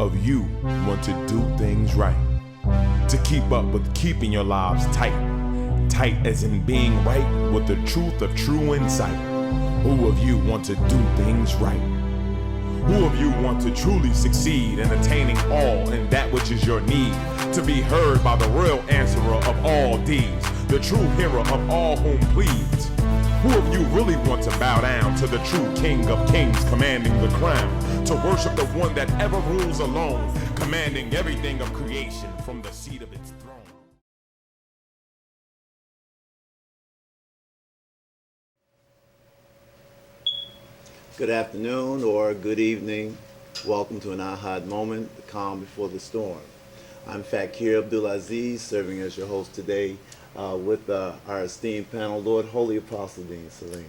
of you want to do things right? To keep up with keeping your lives tight. Tight as in being right with the truth of true insight. Who of you want to do things right? Who of you want to truly succeed in attaining all in that which is your need? To be heard by the real answerer of all deeds, the true hero of all whom pleads. Who of you really want to bow down to the true King of Kings commanding the crown? To worship the one that ever rules alone, commanding everything of creation from the seat of its throne. Good afternoon or good evening. Welcome to an A.H.A.D moment, the calm before the storm. I'm Fakir Abdulaziz, serving as your host today with our esteemed panel, Lord Holy-Apostle Deen Saleem.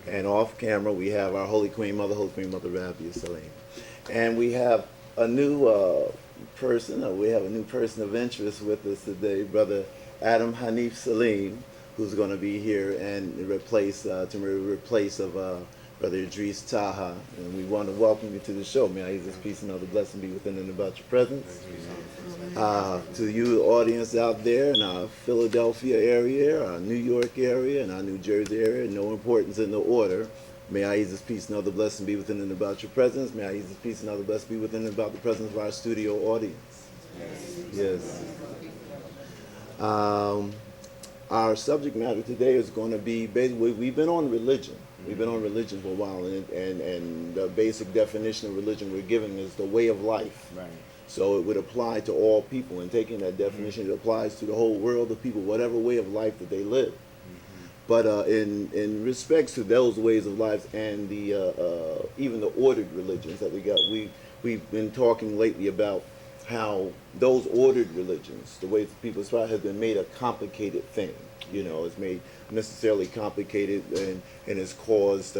And off camera, we have our Holy Queen Mother Rabia Saleem. And we have a new person, we have a new person of interest with us today, Brother Adam Hanif Saleem, who's going to be here and replace Brother Idris Taha, and we want to welcome you to the show. May I Ahezaah's peace and other blessing be within and about your presence. To you, the audience out there in our Philadelphia area, our New York area, and our New Jersey area, no importance in the order. May I Ahezaah's peace and other blessing be within and about your presence. May I Ahezaah's peace and other blessing be within and about the presence of our studio audience. Yes. Our subject matter today is going to be basically, we've been on religion. We've been on religion for a while, and the basic definition of religion we're giving is the way of life. Right. So it would apply to all people, and taking that definition, it applies to the whole world of people, whatever way of life that they live. But in respects to those ways of life and the even the ordered religions that we got, we've been talking lately about how those ordered religions, the way people aspire, has been made a complicated thing. You know, it's made necessarily complicated, and it's caused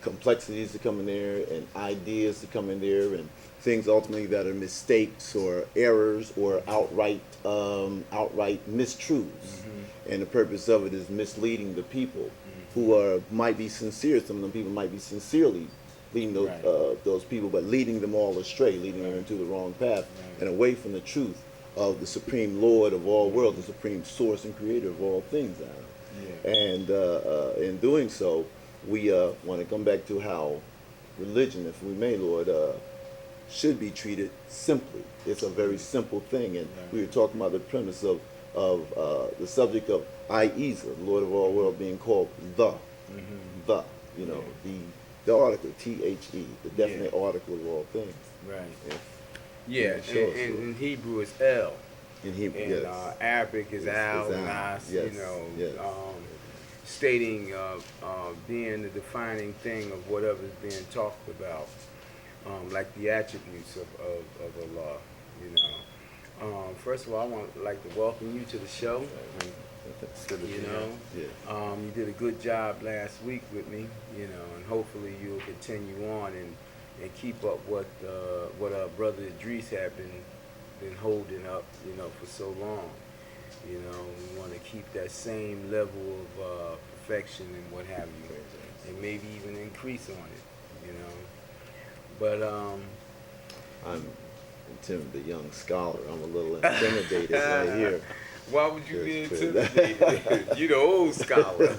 complexities to come in there, and ideas to come in there, and things ultimately that are mistakes or errors or outright mistruths. And the purpose of it is misleading the people who might be sincere. Some of them people might be sincerely leading those people, but leading them all astray, leading them into the wrong path and away from the truth of the supreme Lord of all worlds, the supreme source and creator of all things. And in doing so, we want to come back to how religion, if we may, Lord, should be treated simply. It's a very simple thing, and we were talking about the premise of the subject of Ahezaah, the Lord of all world, being called the, you know, the article, T-H-E, the definite article of all things. Right. In Hebrew it's El. In Hebrew, in Arabic is Al, Nas, you know, stating, being the defining thing of whatever's being talked about, like the attributes of Allah, you know. First of all, I would like to welcome you to the show. You know, you did a good job last week with me, you know, and hopefully you'll continue on and keep up what our brother Idris had been holding up, you know, for so long. You know, we want to keep that same level of perfection and what have you, and maybe even increase on it, you know. But I'm Tim, the young scholar. I'm a little intimidated right here. Why would you be intimidated? You the old scholar.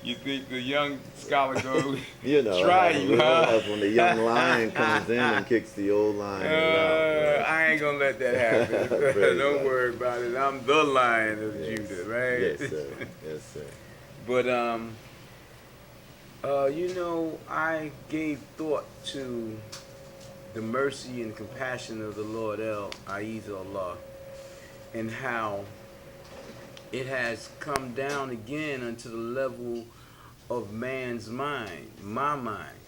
You think the young scholar go you know, try you, huh? When the young lion comes in and kicks the old lion out. Right? I ain't gonna let that happen. Don't worry about it. I'm the Lion of Judah, right? Yes, sir. Yes, sir. But you know, I gave thought to the mercy and compassion of the Lord Ahezaah, and how it has come down again unto the level of man's mind, my mind,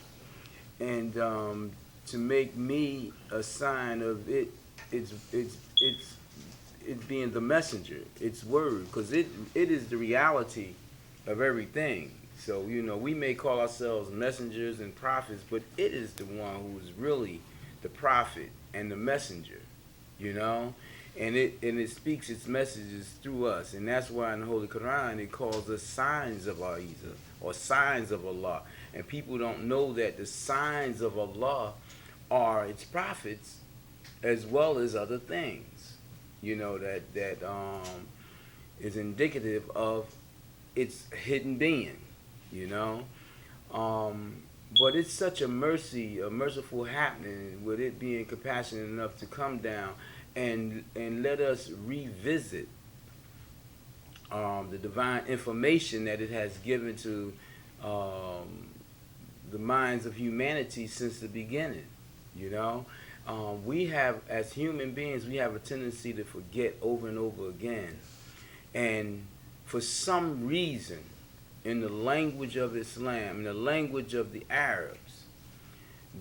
and to make me a sign of it's being the messenger, its word, because it is the reality of everything. So, you know, we may call ourselves messengers and prophets, but it is the one who is really the prophet and the messenger, you know, and it speaks its messages through us, and that's why in the Holy Quran it calls us signs of Ahezaah or signs of Allah, And people don't know that the signs of Allah are its prophets as well as other things, that is indicative of its hidden being, But it's such a merciful happening with it being compassionate enough to come down and let us revisit the divine information that it has given to the minds of humanity since the beginning. We have, as human beings, we have a tendency to forget over and over again. And for some reason, in the language of Islam, in the language of the Arabs,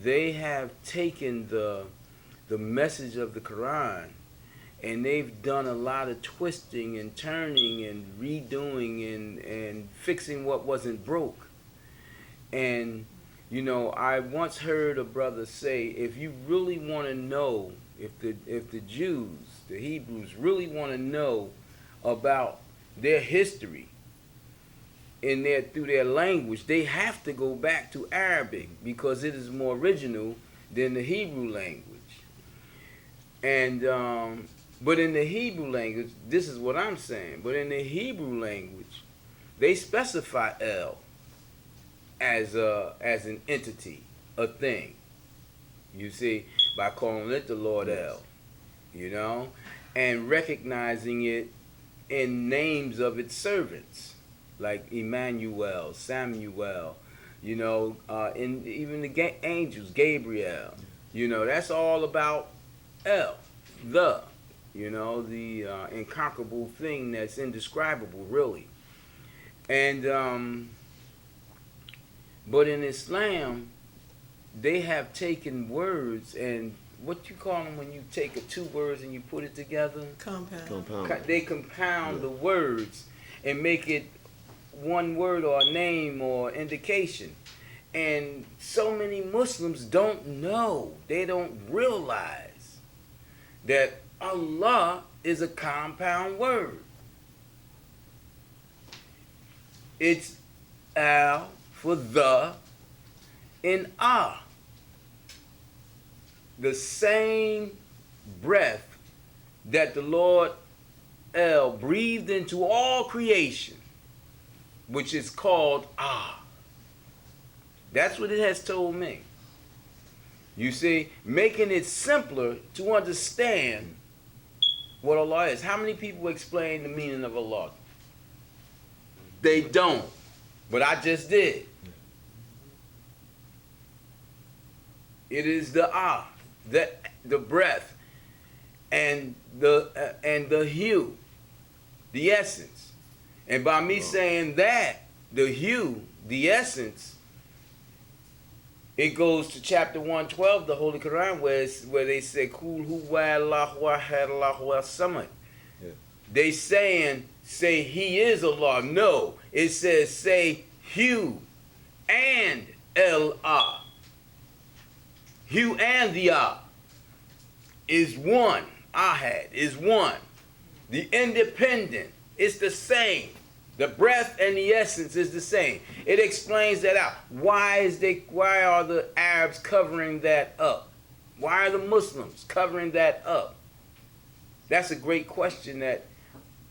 they have taken the message of the Quran and they've done a lot of twisting and turning and redoing and fixing what wasn't broke. And I once heard a brother say, if you really want to know, if the Jews, the Hebrews really want to know about their history through their language, they have to go back to Arabic because it is more original than the Hebrew language. And but in the Hebrew language, this is what I'm saying, but in the Hebrew language, they specify El as an entity, a thing. You see, by calling it the Lord El, and recognizing it in names of its servants, like Emmanuel, Samuel, and even the angels, Gabriel, that's all about El, the incomparable thing that's indescribable, really. And but in Islam, they have taken words and what you call them when you take two words and you put it together? Compound. They compound the words and make it one word or a name or indication. And so many Muslims don't know, they don't realize that Allah is a compound word. It's Al for the and Ah. The same breath that the Lord El breathed into all creation, which is called Ah. That's what it has told me. You see, making it simpler to understand what Allah is. How many people explain the meaning of Allah? They don't, but I just did. It is the Ah, the breath, and the hue, the essence. And by me saying that, the hue, the essence, it goes to chapter 112, the Holy Quran, where they say, Kul huwa Allahu Ahad Allahu as-Samad. They say he is Allah. No, it says say Hu and El-Ah. Hu and the Ah is one. Ahad is one. The independent is the same. The breath and the essence is the same. It explains that out. Why are the Arabs covering that up? Why are the Muslims covering that up? That's a great question that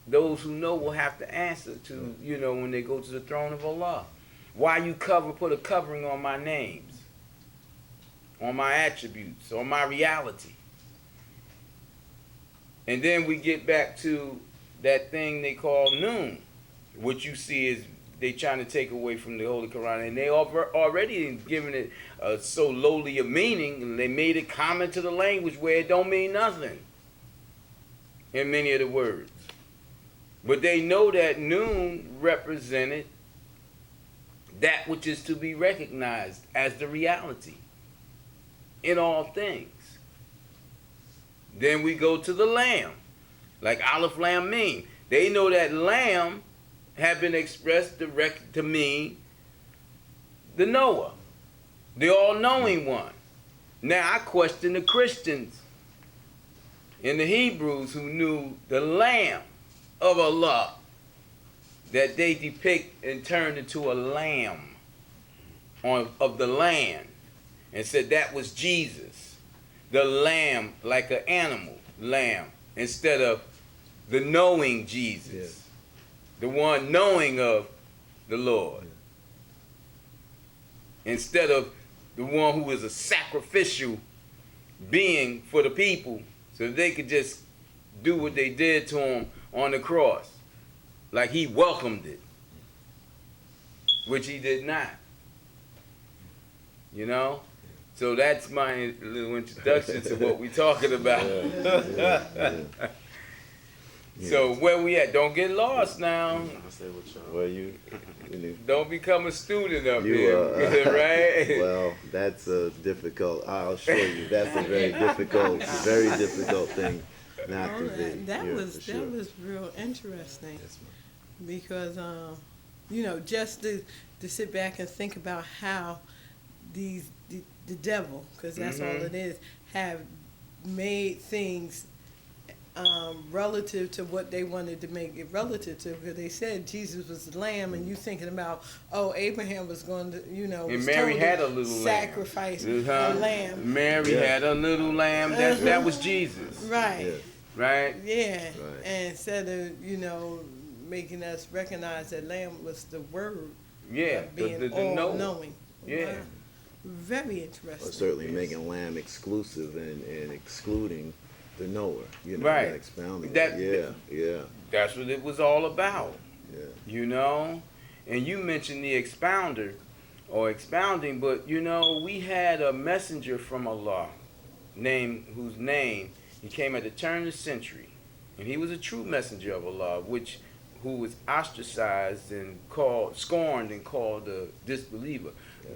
those who know will have to answer to, when they go to the throne of Allah. Why you put a covering on my names, on my attributes, on my reality? And then we get back to that thing they call Noon. What you see is they trying to take away from the Holy Quran, and they already given it so lowly a meaning, and they made it common to the language where it don't mean nothing in many of the words. But they know that Noon represented that which is to be recognized as the reality in all things. Then we go to the Lamb, like Aleph Lam Mim. They know that Lamb have been expressed to mean the Noah, the all-knowing one. Now I question the Christians and the Hebrews who knew the Lamb of Allah, that they depict and turn into a lamb. of the land, and said that was Jesus, the lamb, like an animal lamb, instead of the knowing Jesus, the one knowing of the Lord, instead of the one who is a sacrificial being for the people, so that they could just do what they did to him on the cross, like he welcomed it, which he did not. You know? So that's my little introduction to what we're talking about. So where we at? Don't get lost now. Well, you don't become a student up here, right? Well, that's a difficult. I'll assure you, that's a very difficult thing not to be. That was real interesting, because just to sit back and think about how the devil, because that's all it is, have made things relative to what they wanted to make it relative to, because they said Jesus was the lamb, and you thinking about, Abraham was going to, and was Mary had a little sacrifice a lamb. Mary had a little lamb. That was Jesus. Right. Right. Yeah. Right. And instead of making us recognize that lamb was the word. Yeah. Being all knowing. Yeah. Wow. Very interesting. Well, certainly making lamb exclusive and excluding the knower, right? Expounding that. Yeah. That's what it was all about. Yeah. And you mentioned the expounder or expounding, but we had a messenger from Allah, whose name he came at the turn of the century, and he was a true messenger of Allah, who was ostracized and scorned and called a disbeliever.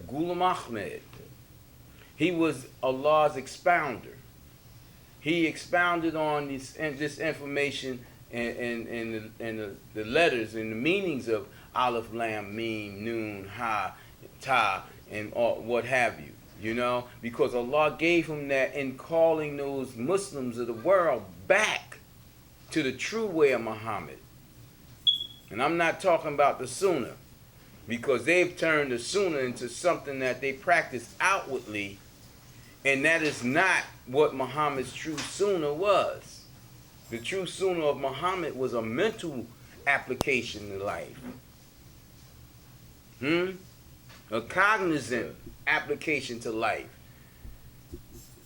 Ghulam Ahmed. He was Allah's expounder. He expounded on this information and the letters and the meanings of Aleph, Lam, Mim, Nun, Ha, Ta, and what have you. Because Allah gave him that in calling those Muslims of the world back to the true way of Muhammad. And I'm not talking about the Sunnah, because they've turned the Sunnah into something that they practice outwardly, and that is not what Muhammad's true Sunnah was. The true Sunnah of Muhammad was a mental application to life. A cognizant application to life.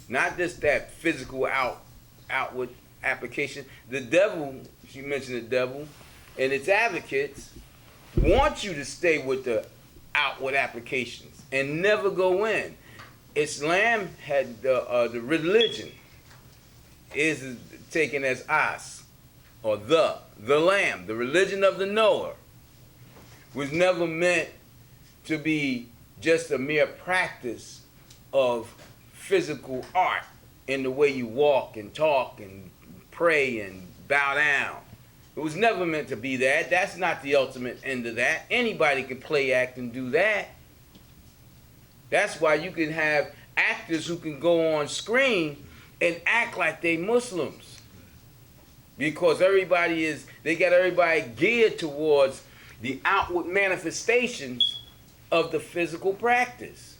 Not just that physical outward application. The devil, she mentioned the devil, and its advocates want you to stay with the outward applications and never go in. Islam had the religion is taken as as, or the lamb. The religion of the knower was never meant to be just a mere practice of physical art in the way you walk and talk and pray and bow down. It was never meant to be that. That's not the ultimate end of that. Anybody can play, act, and do that. That's why you can have actors who can go on screen and act like they Muslims. Because they got everybody geared towards the outward manifestations of the physical practice.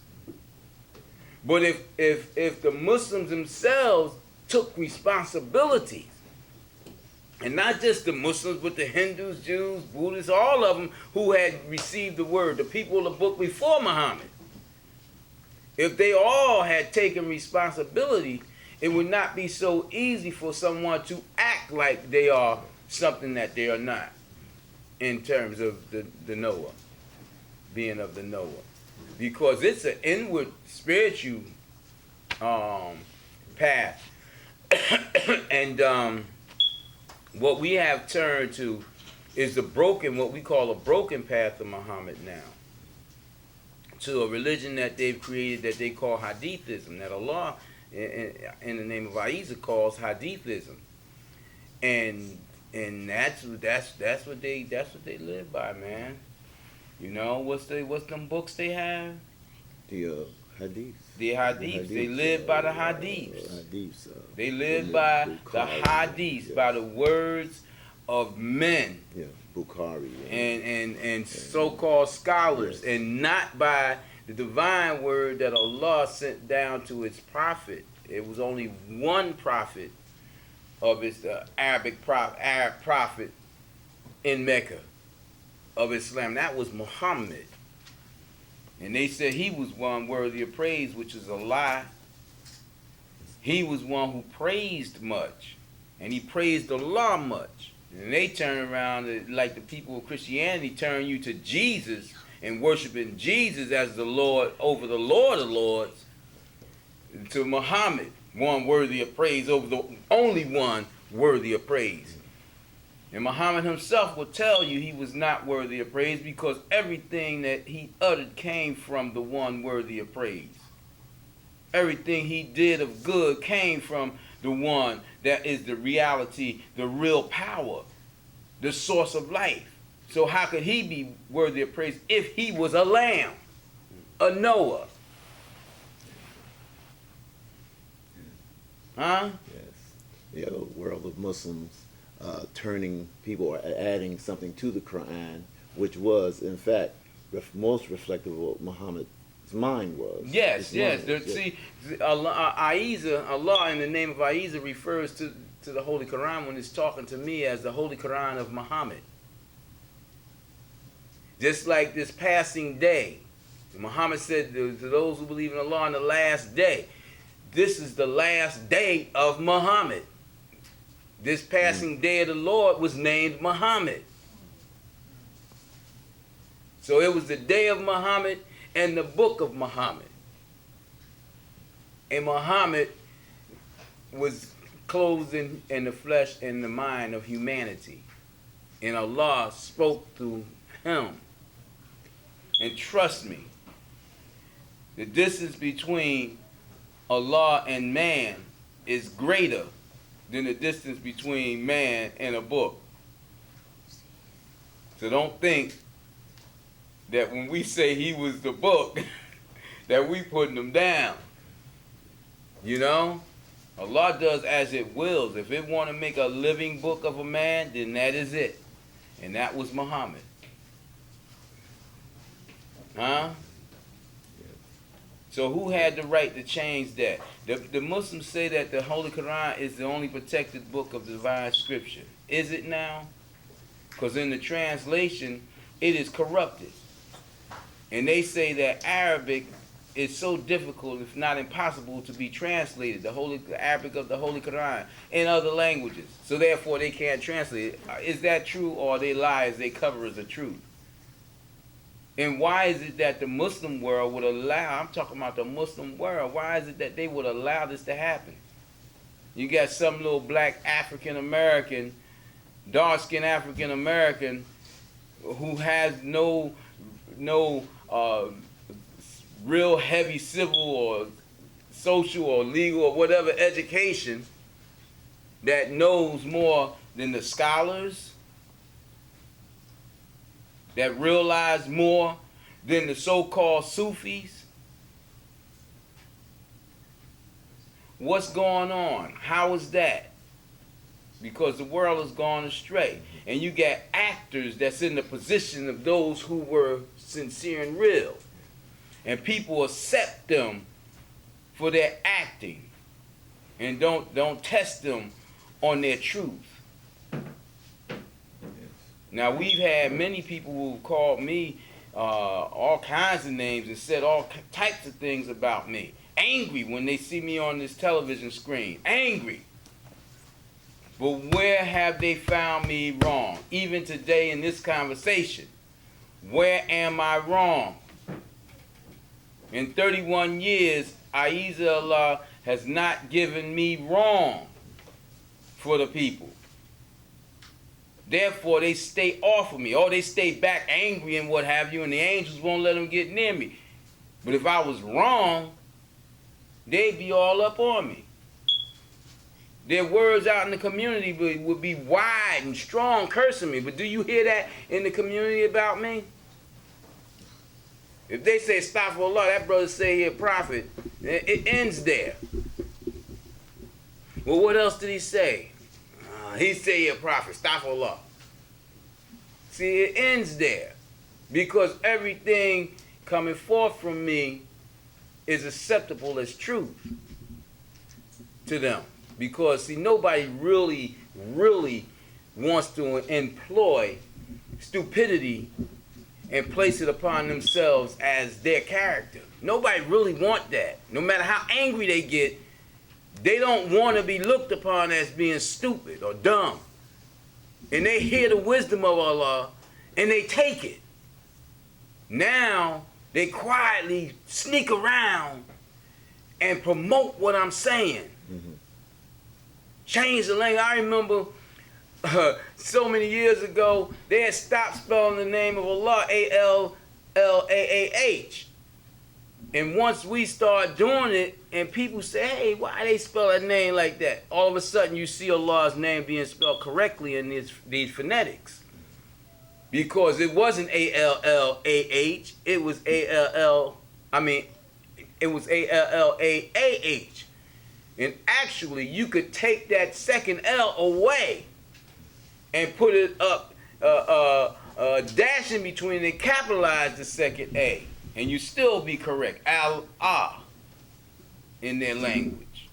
But if the Muslims themselves took responsibility, and not just the Muslims, but the Hindus, Jews, Buddhists, all of them who had received the word, the people of the book before Muhammad. If they all had taken responsibility, it would not be so easy for someone to act like they are something that they are not, in terms of the knower, being of the knower. Because it's an inward spiritual path. And what we have turned to is what we call a broken path of Muhammad now, to a religion that they've created that they call Hadithism, that Allah, in the name of Ahezaah, calls Hadithism, and that's what they live by, man. What's them books they have? The Hadiths. The Hadiths. They live by the Hadiths. They live by the Hadiths, by the words of men. Yeah, Bukhari. And so-called scholars, and not by the divine word that Allah sent down to its prophet. It was only one prophet of its Arab prophet in Mecca of Islam. That was Muhammad. And they said he was one worthy of praise, which is a lie. He was one who praised much, and he praised Allah much. And they turn around, like the people of Christianity, turn you to Jesus and worshiping Jesus as the Lord over the Lord of Lords, to Muhammad, one worthy of praise over the only one worthy of praise. And Muhammad himself will tell you he was not worthy of praise because everything that he uttered came from the one worthy of praise. Everything he did of good came from the one that is the reality, the real power, the source of life. So how could he be worthy of praise if he was a lamb, a Noah? Huh? Yes. The world of Muslims turning people or adding something to the Quran, which was, in fact, most reflective of what Muhammad's mind was. Yes. See, Ahezaah, Allah in the name of Ahezaah refers to the Holy Quran when it's talking to me as the Holy Quran of Muhammad. Just like this passing day, Muhammad said to those who believe in Allah on the last day, this is the last day of Muhammad. This passing day of the Lord was named Muhammad. So it was the day of Muhammad and the book of Muhammad. And Muhammad was clothed in the flesh and the mind of humanity. And Allah spoke through him. And trust me, the distance between Allah and man is greater than the distance between man and a book. So don't think that when we say he was the book, that we putting him down. You know? Allah does as it wills. If it want to make a living book of a man, then that is it. And that was Muhammad. Huh? So who had the right to change that? The Muslims say that the Holy Quran is the only protected book of divine scripture. Is it now? Because in the translation, it is corrupted. And they say that Arabic is so difficult, if not impossible, to be translated, the Arabic of the Holy Quran, in other languages. So therefore, they can't translate it. Is that true, or are they lies they cover as a truth? And why is it that the Muslim world would allow, I'm talking about the Muslim world, why is it that they would allow this to happen? You got some little black African-American, dark-skinned African-American who has no real heavy civil or social or legal or whatever education that knows more than the scholars, that realize more than the so-called Sufis. What's going on? How is that? Because the world has gone astray. And you got actors that's in the position of those who were sincere and real. And people accept them for their acting and don't test them on their truth. Now, we've had many people who've called me all kinds of names and said all types of things about me. Angry when they see me on this television screen. Angry. But where have they found me wrong? Even today in this conversation, where am I wrong? In 31 years, Ahezaah has not given me wrong for the people. Therefore, they stay off of me, or they stay back angry and what have you, and the angels won't let them get near me. But if I was wrong, they'd be all up on me. Their words out in the community would be wide and strong, cursing me. But do you hear that in the community about me? If they say, Astaghfirullah, that brother say he a prophet, it ends there. Well, what else did he say? He say he a prophet, Astaghfirullah. See, it ends there. Because everything coming forth from me is acceptable as truth to them. Because, see, nobody really wants to employ stupidity and place it upon themselves as their character. Nobody really want that. No matter how angry they get, they don't want to be looked upon as being stupid or dumb. And they hear the wisdom of Allah and they take it. Now they quietly sneak around and promote what I'm saying. Mm-hmm. Change the language. I remember so many years ago, they had stopped spelling the name of Allah, A-L-L-A-A-H. And once we start doing it, and people say, hey, why they spell that name like that? All of a sudden, you see Allah's name being spelled correctly in these phonetics. Because it wasn't A-L-L-A-H, it was A-L-L-A-A-H. And actually, you could take that second L away and put it up, dash in between and capitalize the second A. And you still be correct. Allaah in their language.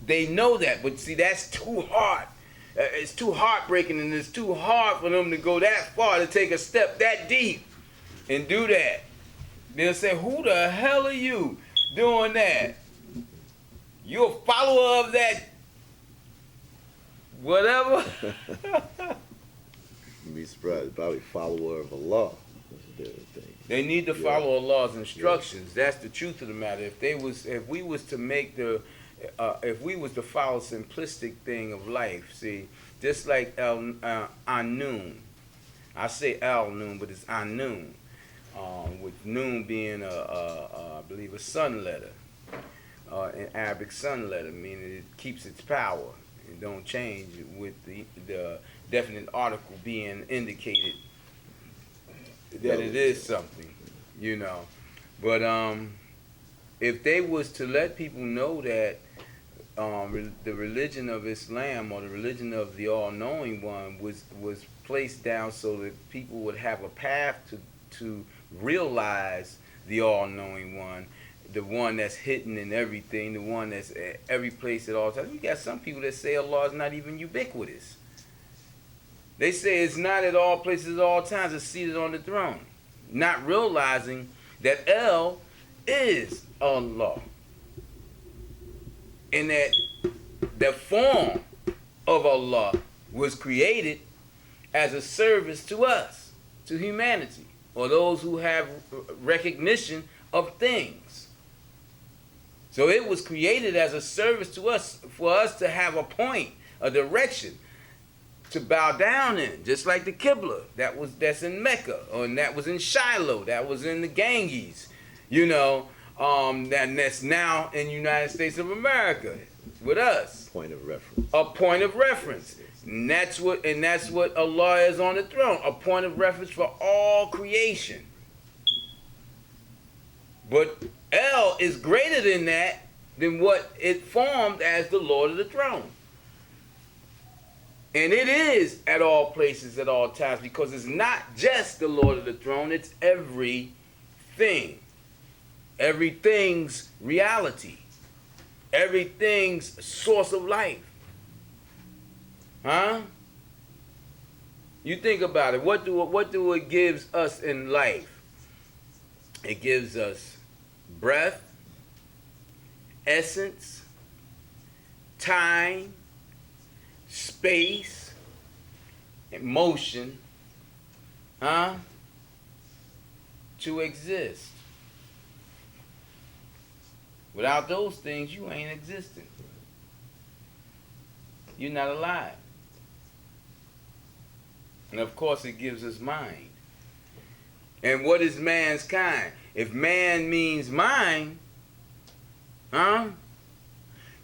They know that, but see, that's too hard. It's too heartbreaking, and it's too hard for them to go that far, to take a step that deep and do that. They'll say, who the hell are you doing that? You're a follower of that whatever? You'd be surprised. Probably follower of Allah. They need to follow Allah's instructions. Yeah. That's the truth of the matter. If we was to follow simplistic thing of life, see, just like Anun. I say Al-Nun, but it's Anun, with Nun being I believe a sun letter, an Arabic sun letter, meaning it keeps its power and don't change with the definite article being indicated that it is something, you know. But if they was to let people know that the religion of Islam, or the religion of the all-knowing one, was placed down so that people would have a path to realize the all-knowing one, the one that's hidden in everything, the one that's at every place at all times. You got some people that say Allah is not even ubiquitous. They say it's not at all places at all times, it's seated on the throne. Not realizing that El is Allah. And that the form of Allah was created as a service to us, to humanity, or those who have recognition of things. So it was created as a service to us, for us to have a point, a direction, to bow down in, just like the Qibla that's in Mecca, and that was in Shiloh, that was in the Ganges, you know, that's now in the United States of America with us. Point of reference. A point of reference. And that's what Allah is on the throne, a point of reference for all creation. But El is greater than that, than what it formed as the Lord of the throne. And it is at all places, at all times, because it's not just the Lord of the throne, it's everything. Everything's reality. Everything's source of life. Huh? You think about it. What do it gives us in life? It gives us breath, essence, time, space, emotion, to exist. Without those things, you ain't existing. You're not alive. And of course, it gives us mind. And what is man's kind? If man means mind, then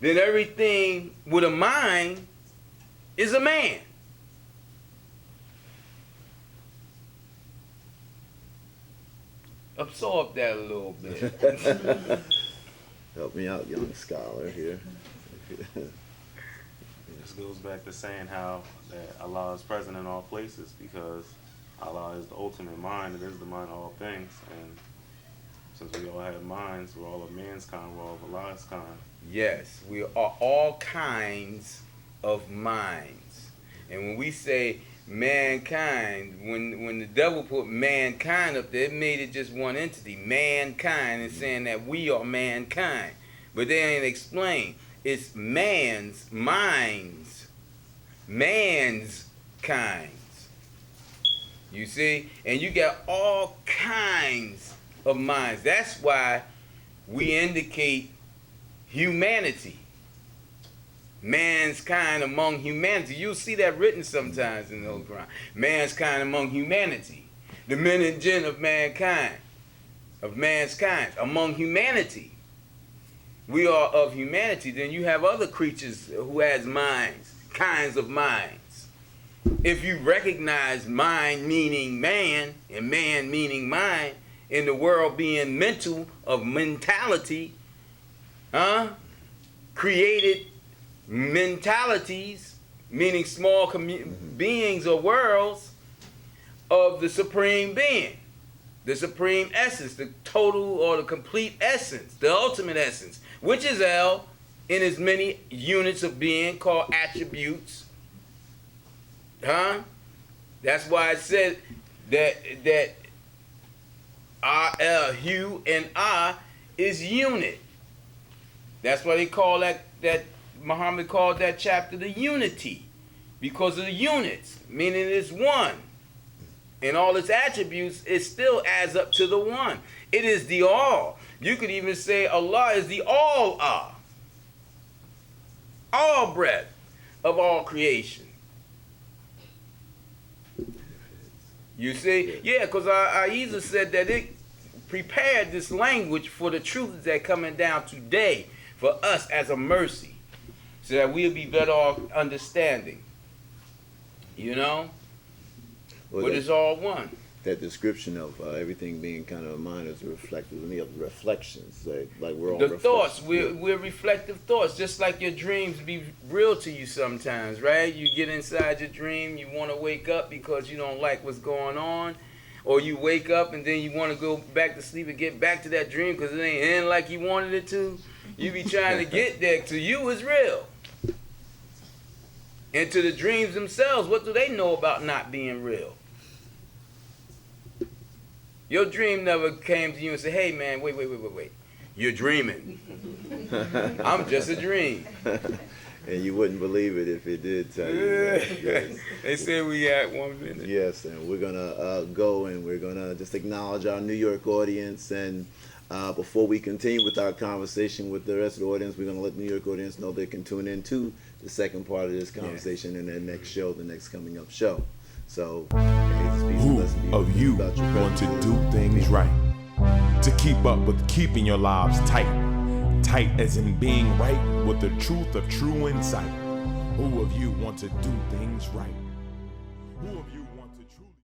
everything with a mind is a man. Absorb that a little bit. Help me out, young scholar here. This goes back to saying how that Allah is present in all places, because Allah is the ultimate mind. It is the mind of all things, and Since we all have minds, we're all of man's kind, we're all of Allah's kind. Yes, we are all kinds of minds. And when we say mankind, when the devil put mankind up there, it made it just one entity, mankind, and saying that we are mankind. But they ain't explain. It's man's minds, man's kinds. You see? And you got all kinds of minds. That's why we indicate humanity. Man's kind among humanity. You'll see that written sometimes in the Holy Quran. Man's kind among humanity. The men and jinn of mankind. Of man's kind. Among humanity. We are of humanity. Then you have other creatures who has minds. Kinds of minds. If you recognize mind meaning man, and man meaning mind, in the world being mental, of mentality, created mentalities, meaning small beings or worlds of the supreme being, the supreme essence, the total or the complete essence, the ultimate essence, which is El in as many units of being called attributes. That's why it said that Hu and Ah is unit. That's why they call that Muhammad called that chapter the unity, because of the units, meaning it's one. And all its attributes, it still adds up to the one. It is the all. You could even say Allah is the all breath of all creation. You see? Yeah, because Ahezaah said that it prepared this language for the truths that coming down today for us as a mercy, so that we'll be better off understanding. You know? Well, but it's all one. That description of everything being kind of a mind is reflective of the reflections. Like we're all the thoughts. We're reflective thoughts. Just like your dreams be real to you sometimes, right? You get inside your dream, you want to wake up because you don't like what's going on. Or you wake up and then you want to go back to sleep and get back to that dream because it ain't end like you wanted it to. You be trying to get there. To you, it's real. And to the dreams themselves, what do they know about not being real? Your dream never came to you and said, hey man, wait. You're dreaming. I'm just a dream. And you wouldn't believe it if it did tell you that. Yes. They said we had 1 minute. Yes, and we're going to go and we're going to just acknowledge our New York audience. And before we continue with our conversation with the rest of the audience, we're going to let the New York audience know they can tune in to the second part of this conversation in their next show, the next coming up show. So, who of you want to do things right? To keep up with keeping your lives tight. Tight as in being right with the truth of true insight. Who of you want to do things right? Who of you